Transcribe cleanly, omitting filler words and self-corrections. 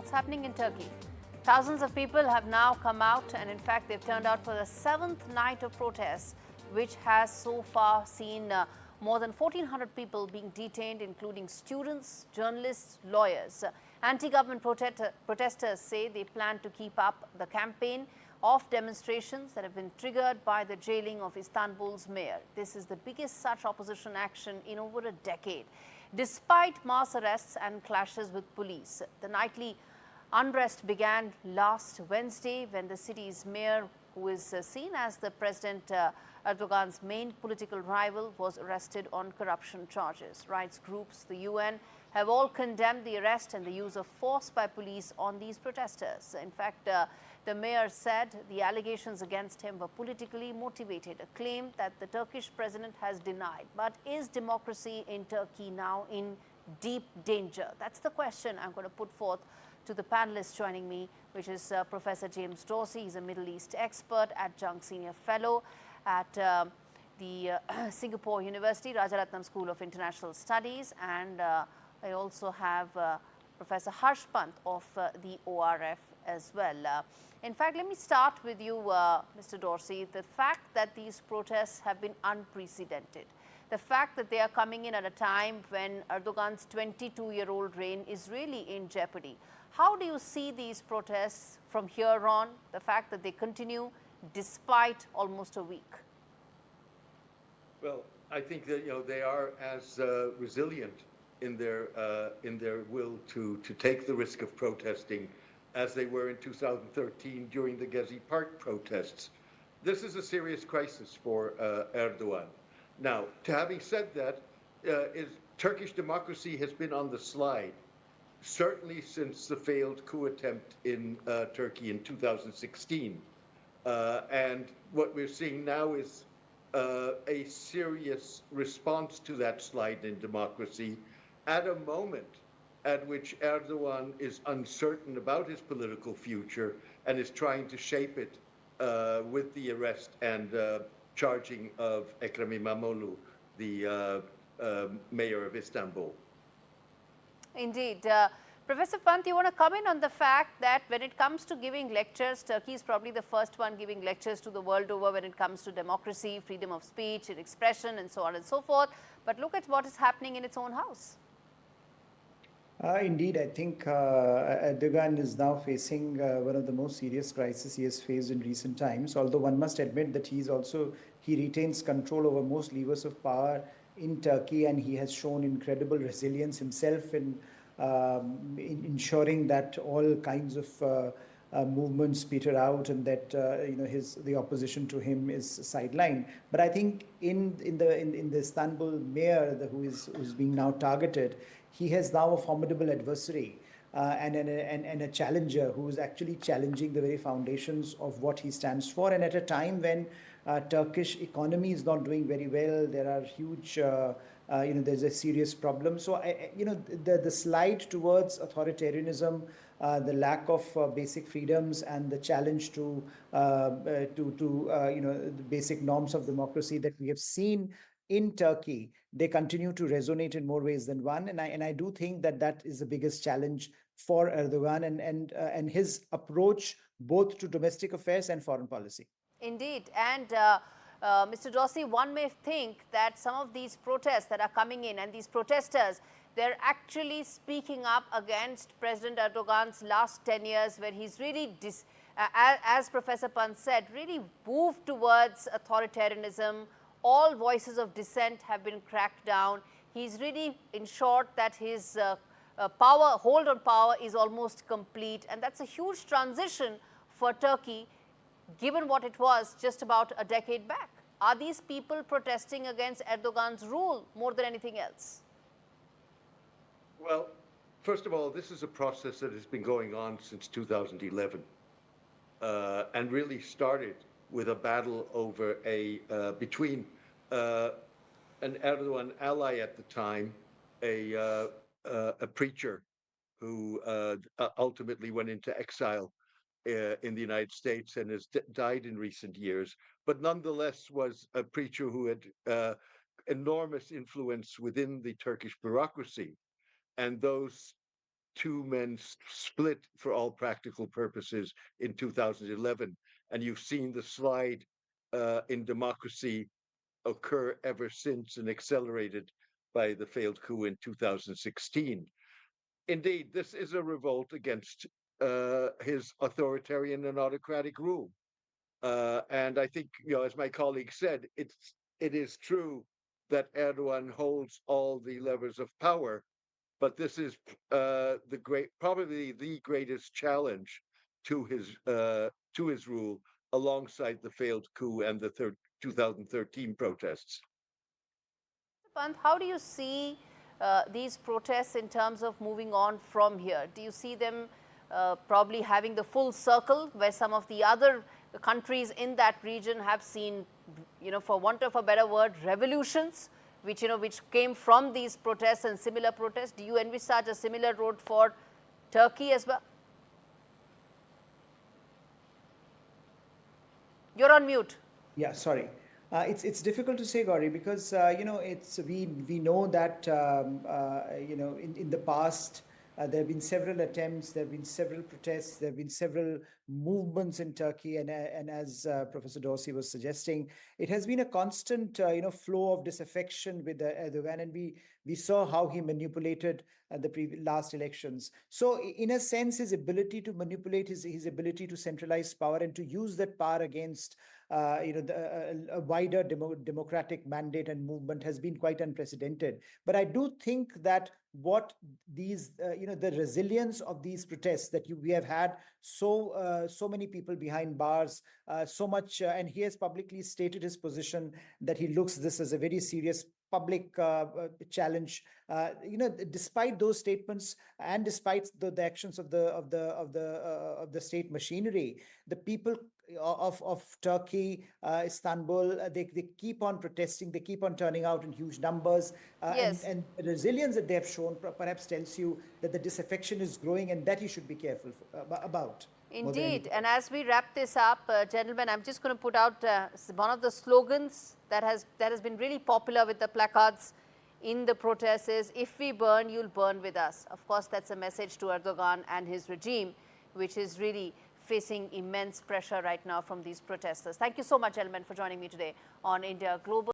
What's happening in Turkey? Thousands of people have now come out, and in fact, they've turned out for the seventh night of protests, which has so far seen more than 1,400 people being detained, including students, journalists, lawyers. Anti-government protesters say they plan to keep up the campaign of demonstrations that have been triggered by the jailing of Istanbul's mayor. This is the biggest such opposition action in over a decade. Despite mass arrests and clashes with police, the nightly unrest began last Wednesday when the city's mayor, who is seen as the President Erdogan's main political rival, was arrested on corruption charges. Rights groups, the UN, have all condemned the arrest and the use of force by police on these protesters. In fact, the mayor said the allegations against him were politically motivated, a claim that the Turkish president has denied. But is democracy in Turkey now in deep danger? That's the question I'm going to put forth to the panelists joining me, which is Professor James Dorsey. He's a Middle East expert, Adjunct Senior Fellow at the Singapore University, Rajaratnam School of International Studies, and I also have Professor Pant of the ORF as well. In fact, let me start with you, Mr. Dorsey. The fact that these protests have been unprecedented, the fact that they are coming in at a time when Erdogan's 22-year-old reign is really in jeopardy. How do you see these protests from here on, the fact that they continue despite almost a week? Well, I think that they are as resilient in their will to take the risk of protesting as they were in 2013 during the Gezi Park protests. This is a serious crisis for Erdogan. Now, having said that, Turkish democracy has been on the slide, certainly since the failed coup attempt in Turkey in 2016. And what we're seeing now is a serious response to that slide in democracy at a moment at which Erdogan is uncertain about his political future and is trying to shape it with the arrest and charging of Ekrem Imamoglu, the mayor of Istanbul. Indeed. Professor Pant, you want to comment on the fact that when it comes to giving lectures, Turkey is probably the first one giving lectures to the world over when it comes to democracy, freedom of speech and expression and so on and so forth. But look at what is happening in its own house. Indeed, I think Erdogan is now facing one of the most serious crises he has faced in recent times, although one must admit that he retains control over most levers of power in Turkey, and he has shown incredible resilience himself in ensuring that all kinds of movements peter out and that the opposition to him is sidelined. But I think in the Istanbul mayor who's being now targeted, he has now a formidable adversary and a challenger who is actually challenging the very foundations of what he stands for. And at a time when Turkish economy is not doing very well, there are huge, there's a serious problem. So, the slide towards authoritarianism, the lack of basic freedoms, and the challenge to the basic norms of democracy that we have seen in Turkey, they continue to resonate in more ways than one. And I do think that is the biggest challenge for Erdogan and his approach both to domestic affairs and foreign policy. Indeed. And Mr. Dorsey, one may think that some of these protests that are coming in and these protesters, they're actually speaking up against President Erdogan's last 10 years, where he's really, as Professor Pant said, really moved towards authoritarianism. All voices of dissent have been cracked down. He's really ensured that his hold on power is almost complete. And that's a huge transition for Turkey, given what it was just about a decade back. Are these people protesting against Erdogan's rule more than anything else? Well, first of all, this is a process that has been going on since 2011 and really started with a battle over between an Erdogan ally at the time, a preacher who ultimately went into exile in the United States and has died in recent years, but nonetheless was a preacher who had enormous influence within the Turkish bureaucracy. And those two men split for all practical purposes in 2011, and you've seen the slide in democracy occur ever since and accelerated by the failed coup in 2016. Indeed, this is a revolt against his authoritarian and autocratic rule. And I think, as my colleague said, it is true that Erdogan holds all the levers of power, but this is probably the greatest challenge to his rule, alongside the failed coup and the 2013 protests. Pant, how do you see these protests in terms of moving on from here? Do you see them probably having the full circle, where some of the other countries in that region have seen, for want of a better word, revolutions, which came from these protests and similar protests? Do you envisage a similar road for Turkey as well? You're on mute. Yeah, sorry. It's difficult to say, Gaurie, because we know that in the past there have been several attempts, there have been several protests, there have been several movements in Turkey, and as Professor Dorsey was suggesting, it has been a constant flow of disaffection with Erdogan, and we saw how he manipulated the last elections. So in a sense, his ability to manipulate, his ability to centralize power and to use that power against a wider democratic mandate and movement has been quite unprecedented. But I do think that what these, the resilience of these protests, that we have had so many people behind bars, so much, and he has publicly stated his position that he looks this as a very serious public challenge. Despite those statements and despite the actions of the state machinery, the people of Turkey, Istanbul, they keep on protesting, they keep on turning out in huge numbers, Yes. and the resilience that they have shown perhaps tells you that the disaffection is growing, and that you should be careful about. Indeed. And as we wrap this up, gentlemen, I'm just going to put out one of the slogans that has been really popular with the placards in the protests is, "If we burn, you'll burn with us." Of course, that's a message to Erdogan and his regime, which is really facing immense pressure right now from these protesters. Thank you so much, gentlemen, for joining me today on India Global.